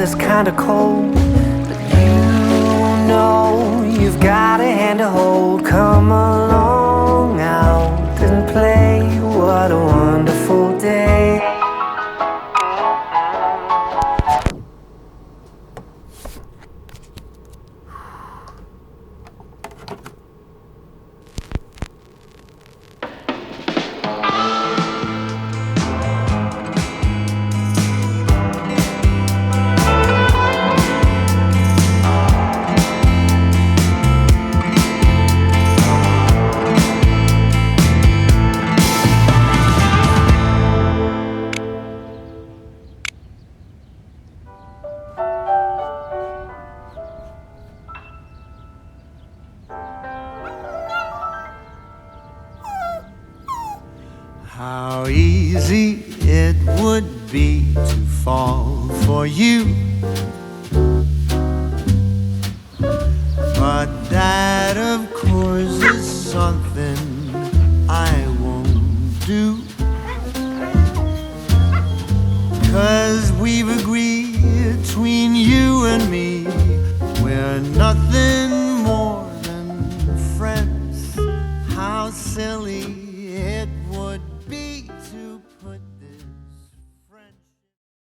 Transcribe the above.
is kinda cold, but you know you've got a hand to hold. Come along out and play. What a wonderful day. How easy it would be to fall for you, but that of course is something